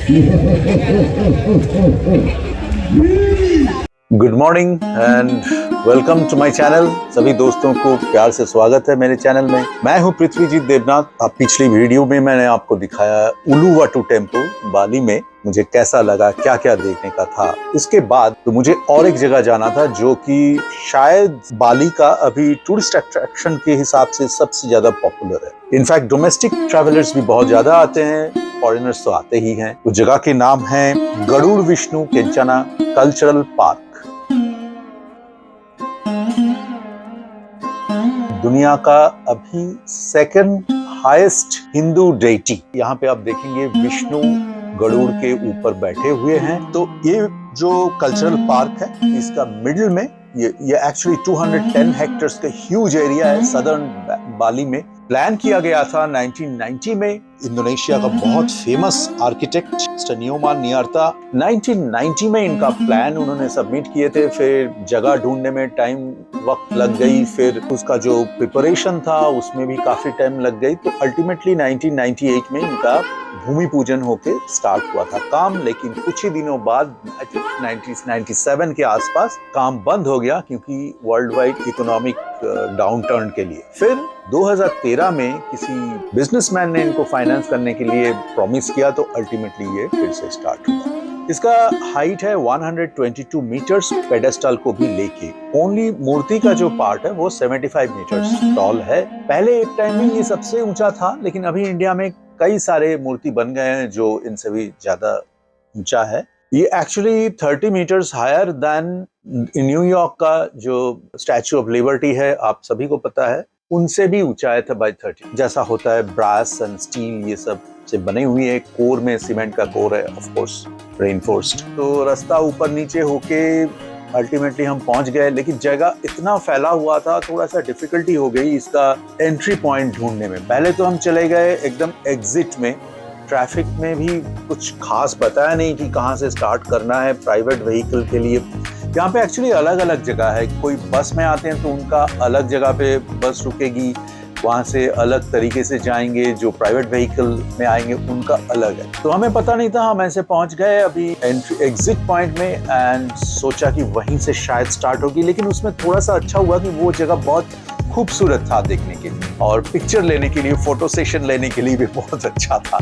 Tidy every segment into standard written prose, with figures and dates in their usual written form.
Good morning and welcome to my channel. सभी दोस्तों को प्यार से स्वागत है मेरे चैनल में। मैं हूं पृथ्वीजीत देवनाथ। अब पिछली वीडियो में मैंने आपको दिखाया उलुवाटू टेम्पल बाली में, मुझे कैसा लगा, क्या क्या देखने का था। इसके बाद तो मुझे और एक जगह जाना था जो कि शायद बाली का अभी टूरिस्ट अट्रैक्शन के हिसाब से सबसे ज्यादा पॉपुलर है। इनफैक्ट डोमेस्टिक ट्रैवलर्स भी बहुत ज्यादा आते हैं, फॉरेनर्स तो आते ही हैं। उस जगह के नाम है गरुड़ विष्णु केंचना कल्चरल पार्क। दुनिया का अभी सेकंड हाईएस्ट हिंदू डेटी। यहाँ पे आप देखेंगे विष्णु गरुड़ के ऊपर बैठे हुए हैं। तो ये जो कल्चरल पार्क है, इसका मिडिल में ये एक्चुअली 210 हेक्टेयर्स का ह्यूज एरिया है सदर्न बाली में। प्लान किया गया था 1990 में। इंडोनेशिया का बहुत फेमस आर्किटेक्ट मिस्टर न्योमान नियार्ता 1990 में इनका प्लान उन्होंने सबमिट किए थे। फिर जगह ढूंढने में वक्त लग गई, फिर उसका जो प्रिपरेशन था उसमें भी काफी टाइम लग गई। तो अल्टीमेटली 1998 में इनका भूमि पूजन होके स्टार्ट हुआ था काम। लेकिन कुछ ही दिनों बाद 1997 के आसपास काम बंद हो गया क्योंकि वर्ल्ड वाइड इकोनॉमिक डाउनटर्न के लिए। फिर 2013 में किसी बिजनेसमैन ने इनको फाइनेंस करने के लिए प्रॉमिस किया, तो अल्टीमेटली ये फिर से स्टार्ट हुआ। इसका हाइट है 122 मीटर्स पेडेस्टल को भी लेके। ओनली मूर्ति का जो पार्ट है वो 75 मीटर्स टॉल है। पहले एक टाइम में ये सबसे ऊंचा था, लेकिन अभी इंडिया में कई सारे मूर्ति बन गए हैं जो इनसे भी ज्यादा ऊंचा है। ये actually 30 meters higher than New York का जो स्टैचू ऑफ लिबर्टी है, आप सभी को पता है, उनसे भी ऊंचाई था बाय 30। जैसा होता है ब्रास एंड स्टील ये सब से बनी हुई है। कोर में सीमेंट का कोर है, ऑफ कोर्स रेनफोर्स्ड। तो रास्ता ऊपर नीचे होके अल्टीमेटली हम पहुंच गए, लेकिन जगह इतना फैला हुआ था, थोड़ा सा डिफिकल्टी हो गई इसका एंट्री पॉइंट ढूंढने में। पहले तो हम चले गए एकदम एग्जिट में। ट्रैफिक में भी कुछ खास बताया नहीं कि कहाँ से स्टार्ट करना है प्राइवेट व्हीकल के लिए। यहाँ पे एक्चुअली अलग अलग जगह है। कोई बस में आते हैं तो उनका अलग जगह पे बस रुकेगी, वहां से अलग तरीके से जाएंगे। जो प्राइवेट व्हीकल में आएंगे उनका अलग है। तो हमें पता नहीं था, हम ऐसे पहुंच गए अभी एग्जिट पॉइंट में एंड सोचा कि वहीं से शायद स्टार्ट होगी। लेकिन उसमें थोड़ा सा अच्छा हुआ कि वो जगह बहुत खूबसूरत था देखने के लिए, और पिक्चर लेने के लिए, फोटो सेशन लेने के लिए भी बहुत अच्छा था।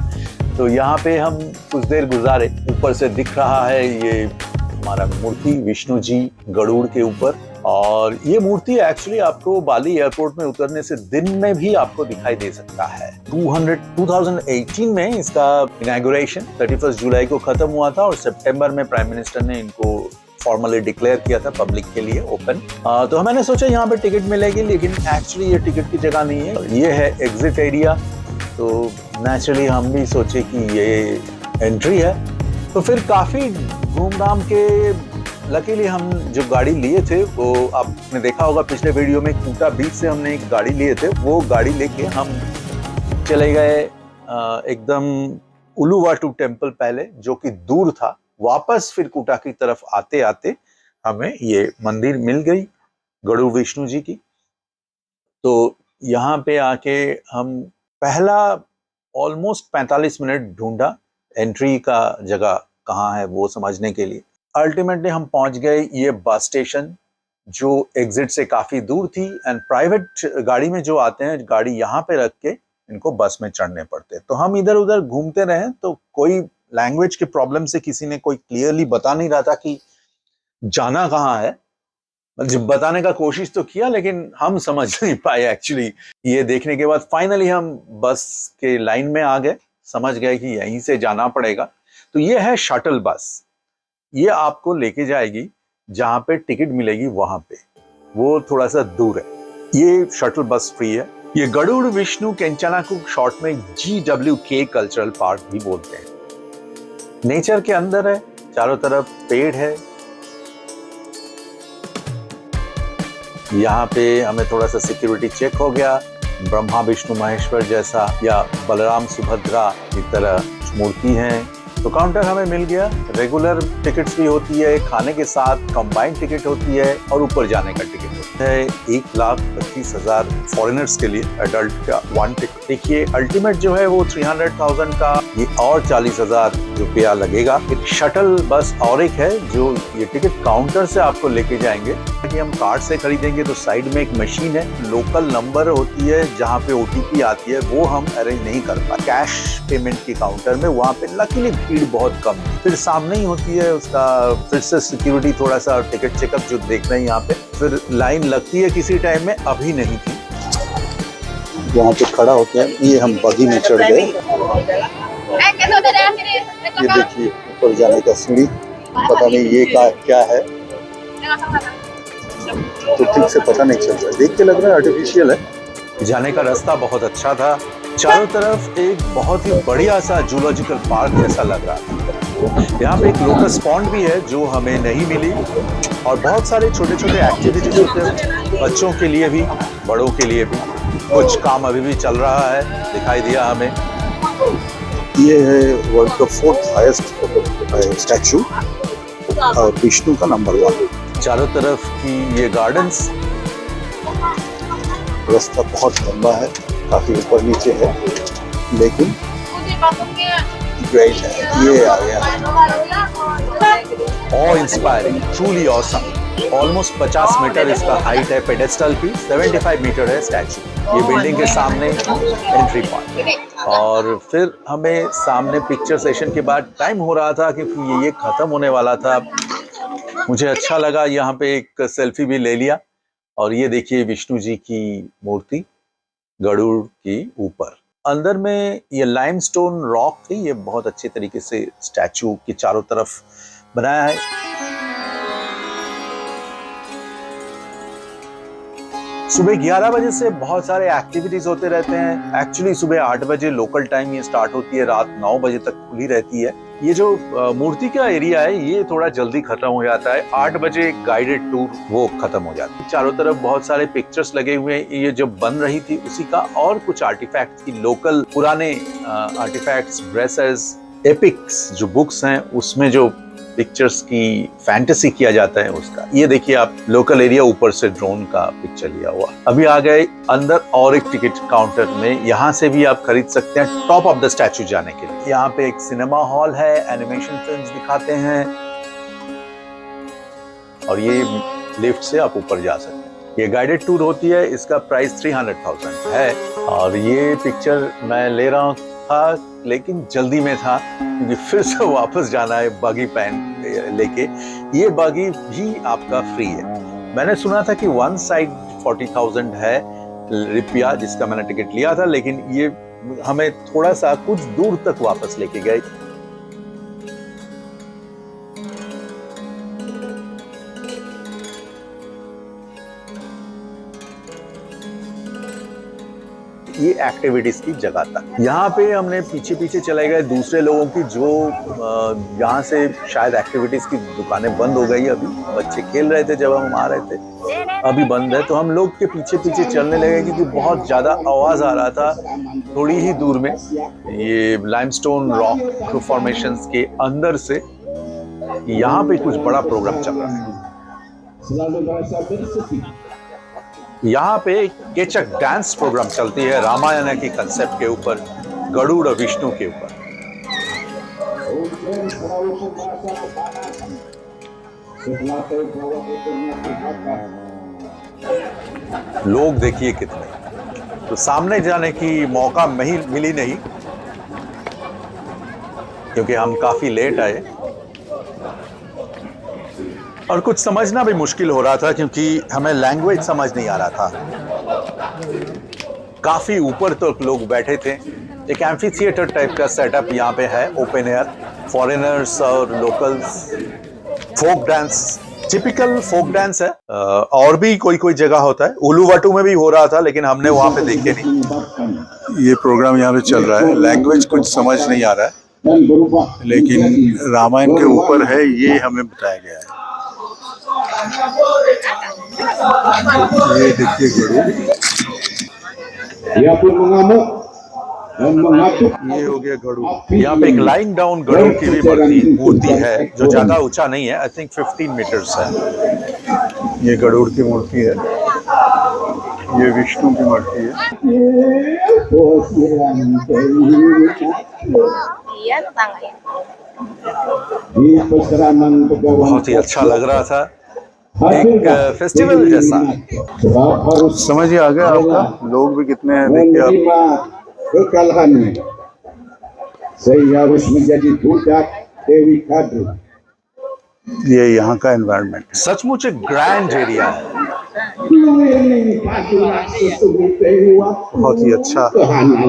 तो यहाँ पे हम कुछ देर गुजारे। ऊपर से दिख रहा है ये हमारा मूर्ति विष्णु जी गरुड़ के ऊपर। और ये मूर्ति एक्चुअली आपको बाली एयरपोर्ट में उतरने से दिन में भी आपको दिखाई दे सकता है। 2018 में इसका इनॉग्रेशन 31 जुलाई को खत्म हुआ था और सितंबर में प्राइम मिनिस्टर ने इनको फॉर्मली डिक्लेयर किया था पब्लिक के लिए ओपन। तो मैंने सोचा यहाँ पे टिकट मिलेगी, लेकिन एक्चुअली ये टिकट की जगह नहीं है। ये है एग्जिट एरिया। तो नेचुरली हम भी सोचे कि ये एंट्री है। तो फिर काफी घूमघाम के लकीली हम जो गाड़ी लिए थे, वो आपने देखा होगा पिछले वीडियो में, कूटा बीच से हमने एक गाड़ी लिए थे। वो गाड़ी लेके हम चले गए एकदम उलुवाटू टेम्पल पहले, जो कि दूर था। वापस फिर कूटा की तरफ आते आते हमें ये मंदिर मिल गई गरुड़ विष्णु जी की। तो यहाँ पे आके हम पहला ऑलमोस्ट 45 मिनट ढूंढा एंट्री का जगह कहाँ है वो समझने के लिए। अल्टीमेटली हम पहुंच गए ये बस स्टेशन, जो एग्जिट से काफी दूर थी। एंड प्राइवेट गाड़ी में जो आते हैं, गाड़ी यहाँ पे रख के इनको बस में चढ़ने पड़ते। तो हम इधर उधर घूमते रहे। तो कोई लैंग्वेज के प्रॉब्लम से किसी ने कोई क्लियरली बता नहीं रहा था कि जाना कहाँ है। मतलब बताने का कोशिश तो किया, लेकिन हम समझ नहीं पाए एक्चुअली। ये देखने के बाद फाइनली हम बस के लाइन में आ गए, समझ गए कि यहीं से जाना पड़ेगा। तो ये है शटल बस। ये आपको लेके जाएगी जहां पे टिकट मिलेगी वहां पे, वो थोड़ा सा दूर है। ये शटल बस फ्री है। ये गरुड़ विष्णु केंचना को शॉर्ट में GWK कल्चरल पार्क भी बोलते हैं। नेचर के अंदर है, चारों तरफ पेड़ है। यहाँ पे हमें थोड़ा सा सिक्योरिटी चेक हो गया। ब्रह्मा विष्णु महेश्वर जैसा या बलराम सुभद्रा की तरह मूर्ति हैं। तो काउंटर हमें मिल गया। रेगुलर टिकट्स भी होती है, खाने के साथ कंबाइंड टिकट होती है और ऊपर जाने का टिकट होता है। 1,25,000 फॉरेनर्स के लिए एडल्ट का 1 टिकट। देखिए अल्टीमेट जो है वो 300,000 का, ये और 40,000 रुपया लगेगा। एक शटल बस और एक है जो ये टिकट काउंटर से आपको लेके जाएंगे। कि हम कार्ड से खरीदेंगे तो साइड में एक मशीन है, लोकल नंबर होती है जहाँ पे OTP आती है, वो हम अरेंज नहीं कर पाते कैश पेमेंट के काउंटर में। वहाँ पे लकीली भीड़ बहुत कम है। फिर सामने ही होती है उसका, फिर से सिक्योरिटी थोड़ा सा टिकट चेकअप जो देखना है यहाँ पे। फिर लाइन लगती है किसी टाइम में, अभी नहीं थी। वहाँ पे खड़ा होते हैं। ये हम बगी में चढ़ गए। ये देखिए ऊपर जाने का सीढ़ी, पता नहीं ये क्या है तो ठीक से पता नहीं चल रहा, देख के लग रहा है आर्टिफिशियल है। जाने का रास्ता बहुत अच्छा था, चारों तरफ एक बहुत ही बढ़िया सा जूलॉजिकल पार्क जैसा लग रहा था। यहाँ पे एक लोटस पॉन्ड भी है जो हमें नहीं मिली, और बहुत सारे छोटे छोटे एक्टिविटीज होते हैं बच्चों के लिए भी बड़ों के लिए भी। कुछ काम अभी भी चल रहा है, दिखाई दिया हमें। ये है वर्ल्ड का 4th हाईएस्ट स्टैचू और विष्णु का नंबर 1। चारों तरफ की ये गार्डन्स, रास्ता बहुत लंबा है, काफी ऊपर नीचे है, लेकिन ग्रेट है। ये आ गया awe inspiring, truly awesome. Almost 50 meter इसका हाइट है पेडेस्टल की, 75 मीटर है स्टैचू। ये बिल्डिंग के सामने एंट्री पॉइंट। और फिर हमें सामने पिक्चर सेशन के बाद टाइम हो रहा था क्योंकि ये खत्म होने वाला था। मुझे अच्छा लगा, यहाँ पे एक सेल्फी भी ले लिया। और ये देखिए विष्णु जी की मूर्ति गरुड़ की ऊपर। अंदर में ये लाइमस्टोन रॉक थी, ये बहुत अच्छे तरीके से स्टैचू के चारों तरफ बनाया है। सुबह 11 बजे से बहुत सारे एक्टिविटीज होते रहते हैं। एक्चुअली सुबह 8 बजे लोकल टाइम ये स्टार्ट होती है, रात 9 बजे तक खुली रहती है। ये जो मूर्ति का एरिया है ये थोड़ा जल्दी खत्म हो जाता है, 8 बजे गाइडेड टूर वो खत्म हो जाता है। चारों तरफ बहुत सारे पिक्चर्स लगे हुए हैं, ये जब बन रही थी उसी का। और कुछ आर्टिफैक्ट्स की, लोकल पुराने आर्टिफैक्ट्स, ड्रेसेस, एपिक्स जो बुक्स हैं उसमें जो पिक्चर्स की फैंटेसी किया जाता है उसका। ये देखिए आप लोकल एरिया, ऊपर से ड्रोन का पिक्चर लिया हुआ। अभी आ गए अंदर और एक टिकट काउंटर में, यहाँ से भी आप खरीद सकते हैं टॉप ऑफ द स्टैचू जाने के लिए। यहाँ पे एक सिनेमा हॉल है, एनिमेशन फिल्म्स दिखाते हैं, और ये लिफ्ट से आप ऊपर जा सकते हैं। ये गाइडेड टूर होती है, इसका प्राइस 300,000 है। और ये पिक्चर मैं ले रहा था लेकिन जल्दी में था क्योंकि फिर से वापस जाना है बगी पैन लेके। ये बगी भी आपका फ्री है। मैंने सुना था कि 1 साइड 40,000 है रुपया जिसका मैंने टिकट लिया था, लेकिन ये हमें थोड़ा सा कुछ दूर तक वापस लेके गए। ये एक्टिविटीज की जगह था। यहाँ पे हमने पीछे पीछे चले गए दूसरे लोगों की, जो यहाँ से शायद एक्टिविटीज की दुकानें बंद हो गई। अभी बच्चे खेल रहे थे जब हम आ रहे थे, अभी बंद है। तो हम लोग के पीछे पीछे चलने लगे क्योंकि बहुत ज्यादा आवाज आ रहा था। थोड़ी ही दूर में ये लाइमस्टोन रॉक फॉर्मेशंस के अंदर से यहाँ पे कुछ बड़ा प्रोग्राम चल रहा है। यहाँ पे केचक डांस प्रोग्राम चलती है रामायण की कंसेप्ट के ऊपर, गरुड़ और विष्णु के ऊपर। लोग देखिए कितने। तो सामने जाने की मौका मिली नहीं क्योंकि हम काफी लेट आए, और कुछ समझना भी मुश्किल हो रहा था क्योंकि हमें लैंग्वेज समझ नहीं आ रहा था। काफी ऊपर तक लोग बैठे थे। एक एम्फी थिएटर टाइप का सेटअप यहाँ पे है, ओपन एयर। फॉरेनर्स और locals, folk dance, typical folk dance है। और भी कोई जगह होता है, उलूवाटू में भी हो रहा था लेकिन हमने वहां पे देखे नहीं। ये प्रोग्राम यहाँ पे चल रहा है, लैंग्वेज कुछ समझ नहीं आ रहा है लेकिन रामायण के ऊपर है ये हमें बताया गया है। ये देखिए गरुड़, ये हो गया गरुड़। यहाँ पे एक लाइंग डाउन गरुड़ की भी मूर्ति है जो ज्यादा ऊंचा नहीं है, आई थिंक 15 मीटर्स है। ये गरुड़ की मूर्ति है, ये विष्णु की मूर्ति है। बहुत ही अच्छा लग रहा था, एक फेस्टिवल जैसा। समझ ही आ गया आपका, लोग भी कितने हैं देखिए आप। kekalahan sehingga harus menjadi budak Dewi Kadu। ये यहाँ का एनवायरनमेंट सचमुच एक ग्रैंड एरिया है, बहुत ही अच्छा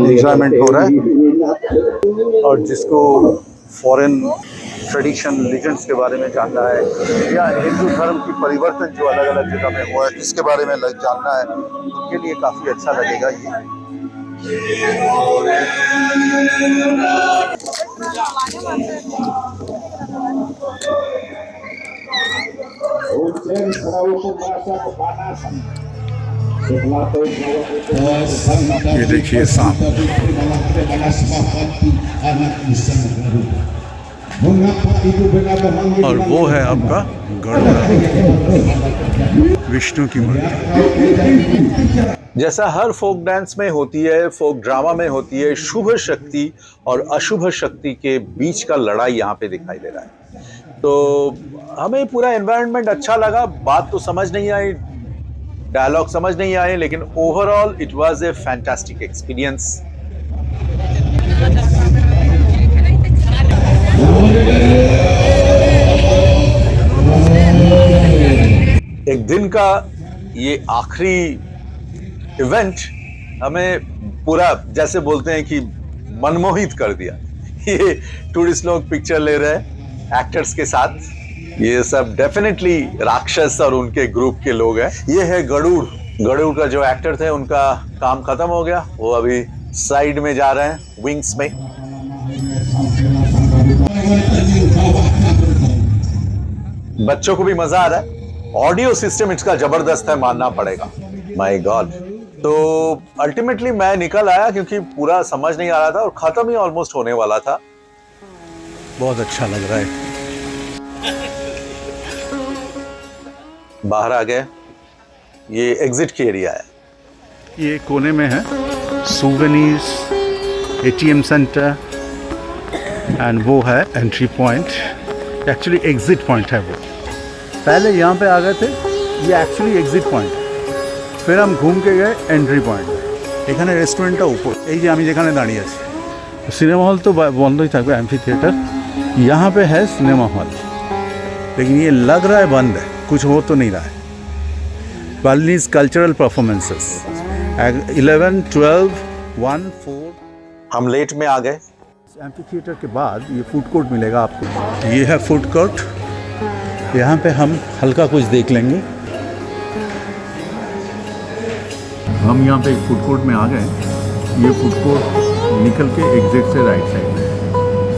एंजॉयमेंट हो रहा है। और जिसको फॉरेन ट्रेडिशन लीजेंड्स के बारे में जानना है या हिंदू धर्म की परिवर्तन जो अलग अलग जगह में हुआ है इसके बारे में जानना है, उनके लिए काफी अच्छा लगेगा ये। ये देखिए सांप, और वो है आपका गरुड़, विष्णु की मूर्ति। जैसा हर फोक डांस में होती है, फोक ड्रामा में होती है, शुभ शक्ति और अशुभ शक्ति के बीच का लड़ाई यहाँ पे दिखाई दे रहा है। तो हमें पूरा एनवायरनमेंट अच्छा लगा, बात तो समझ नहीं आई, डायलॉग समझ नहीं आए, लेकिन overall it was a fantastic experience. एक दिन का ये आखिरी इवेंट हमें पूरा जैसे बोलते हैं कि मनमोहित कर दिया। ये टूरिस्ट लोग पिक्चर ले रहे हैं एक्टर्स के साथ, ये सब डेफिनेटली राक्षस और उनके ग्रुप के लोग हैं। ये है गरुड़, गरुड़ का जो एक्टर थे उनका काम खत्म हो गया, वो अभी साइड में जा रहे हैं विंग्स में। बच्चों को भी मजा आ रहा है, ऑडियो सिस्टम इसका जबरदस्त है, मानना पड़ेगा। My God. तो अल्टीमेटली मैं निकल आया क्योंकि पूरा समझ नहीं आ रहा था और खत्म ही ऑलमोस्ट होने वाला था। बहुत अच्छा लग रहा है। बाहर आ गए, ये एग्जिट की एरिया है, ये कोने में है सोवेनिर्स, एटीएम सेंटर, एंड वो है entry point. Actually exit point है वो, पहले यहाँ पे आ गए थे, ये एक्चुअली एग्जिट पॉइंट। फिर हम घूम के गए एंट्री पॉइंट। एखाने रेस्टुरेंटটা উপর, এই যে আমি যেখানে দাঁড়িয়ে আছি। सिनेमा हॉल तो বন্ধই থাকবে, एम्फी थिएटर यहाँ पे है सिनेमा हॉल, लेकिन ये लग रहा है बंद है, कुछ हो तो नहीं रहा है। Balinese cultural performances 11, 12, 1, 4। हम लेट में आ गए। एम्फी थिएटर के बाद ये फूड कोर्ट मिलेगा आपको, ये है फूड कोर्ट। यहाँ पे हम हल्का कुछ देख लेंगे। हम यहाँ पे एक फूड कोर्ट में आ गए। ये फूड कोर्ट निकल के एग्जिट से राइट साइड में है,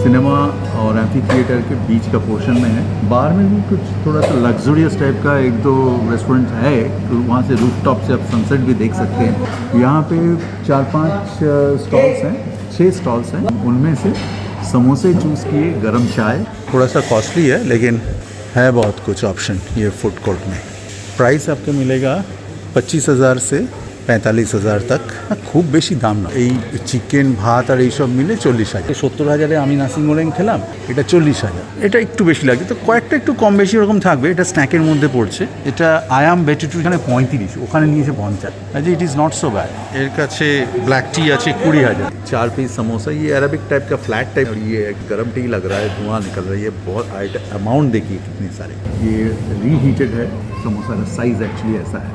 सिनेमा और एम्फी थिएटर के बीच का पोर्शन में है। बाहर में भी कुछ थोड़ा सा लग्जरियस टाइप का एक दो रेस्टोरेंट है, तो वहाँ से रूफटॉप से आप सनसेट भी देख सकते हैं। यहाँ पे 4-5 स्टॉल्स हैं, 6 स्टॉल्स हैं, उनमें से समोसे चूज़ किए, गरम चाय। थोड़ा सा कॉस्टली है लेकिन है बहुत कुछ ऑप्शन ये फूड कोर्ट में। प्राइस आपको मिलेगा 25,000 से 45,000 तक, खूब बेशी दाम ना। এই চিকেন ভাত আর এইসব মিলে 40,000। 70,000-এ আমি নাসি গোরেং খেলাম, এটা 40,000। এটা একটু বেশি লাগে, তো কয়েকটা একটু কম বেশি এরকম থাকবে। এটা স্ন্যাকের মধ্যে পড়ছে। এটা আয়াম বেটিটু এখানে 35, ওখানে নিয়েছে 50। কাজে it is not so bad. এর কাছে ব্ল্যাক टी আছে 20,000। 4 पीस समोसा, ये अरबिक टाइप का फ्लैट टाइप, और ये गरम टी लग रहा है, धुआं निकल रहा है। ये बहुत अमाउंट देखिए कितने सारे। ये रीहीटेड है समोसा का साइज़, एक्चुअली ऐसा है।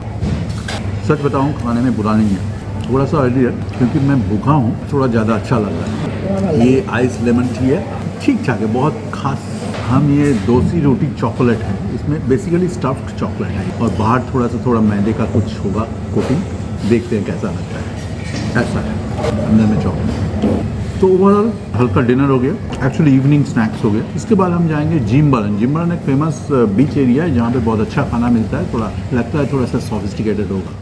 सच बताऊं खाने में बुरा नहीं है, थोड़ा सा अर्ली है क्योंकि मैं भूखा हूँ, थोड़ा ज़्यादा अच्छा लग रहा है। ये आइस लेमन टी है, ठीक ठाक है, बहुत खास। हम ये दोसी रोटी चॉकलेट है, इसमें बेसिकली स्टफ्ड चॉकलेट है और बाहर थोड़ा मैदे का कुछ होगा कोटिंग, देखते हैं कैसा लगता है। ऐसा है, अंदर में चॉकलेट। तो ओवरऑल हल्का डिनर हो गया, एक्चुअली इवनिंग स्नैक्स हो गया। इसके बाद हम जाएंगे जिम्बरन। जिम्बरन एक फेमस बीच एरिया है जहाँ पे बहुत अच्छा खाना मिलता है, थोड़ा लगता है थोड़ा सा सोफिस्टिकेटेड होगा।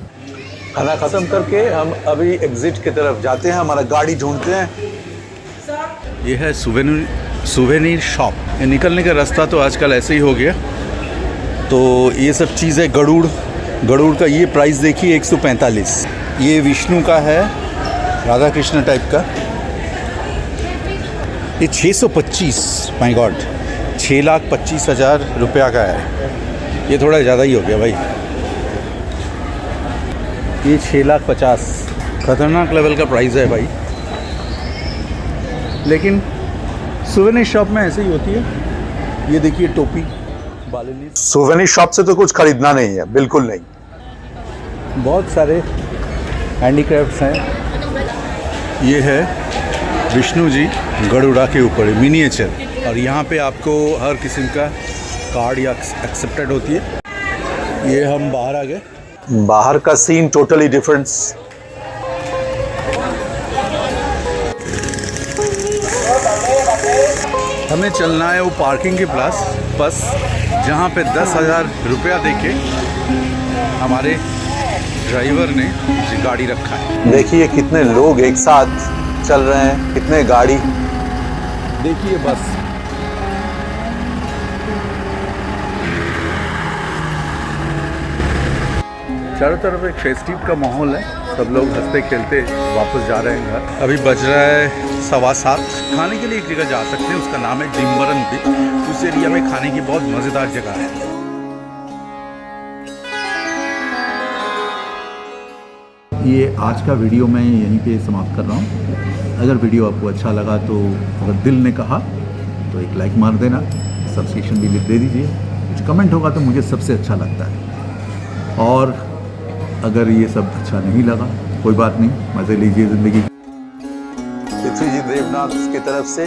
खाना खत्म करके हम अभी एग्जिट की तरफ जाते हैं, हमारा गाड़ी ढूंढते हैं। ये है सुवेनीर शॉप। ये निकलने का रास्ता तो आजकल ऐसे ही हो गया। तो ये सब चीज़ें गरुड़ का ये प्राइस देखिए 145। ये विष्णु का है, राधा कृष्ण टाइप का, ये 625। माय गॉड, 6,25,000 रुपया का है। ये थोड़ा ज़्यादा ही हो गया भाई। ये 6,50,000 खतरनाक लेवल का प्राइस है भाई। लेकिन सुवेनिर शॉप में ऐसे ही होती है। ये देखिए टोपी, बालिनी। सुवेनिर शॉप से तो कुछ खरीदना नहीं है, बिल्कुल नहीं। बहुत सारे हैंडीक्राफ्ट्स हैं। ये है विष्णु जी गरुड़ा के ऊपर मिनिएचर, और यहाँ पे आपको हर किस्म का कार्ड या एक्सेप्टेड होती है। ये हम बाहर आ गए। बाहर का सीन टोटली डिफरेंट। हमें चलना है वो पार्किंग के बस जहाँ पे 10,000 रुपया देके हमारे ड्राइवर ने गाड़ी रखा है। देखिए कितने लोग एक साथ चल रहे हैं, कितने गाड़ी। देखिए बस चारों तरफ एक फेस्टिव का माहौल है। सब लोग हंसते खेलते वापस जा रहे हैं घर। अभी बज रहा है 7:15। खाने के लिए एक जगह जा सकते हैं, उसका नाम है डिम्बरन भी। उस एरिया में खाने की बहुत मज़ेदार जगह है। ये आज का वीडियो मैं यहीं पे समाप्त कर रहा हूँ। अगर वीडियो आपको अच्छा लगा तो अगर दिल ने कहा तो एक लाइक मार देना, सब्सक्रिप्शन भी दे दीजिए। कुछ कमेंट होगा तो मुझे सबसे अच्छा लगता है। और अगर ये सब अच्छा नहीं लगा कोई बात नहीं, मज़े लीजिए ज़िंदगी। पृथ्वी जी देवनाथ की तरफ से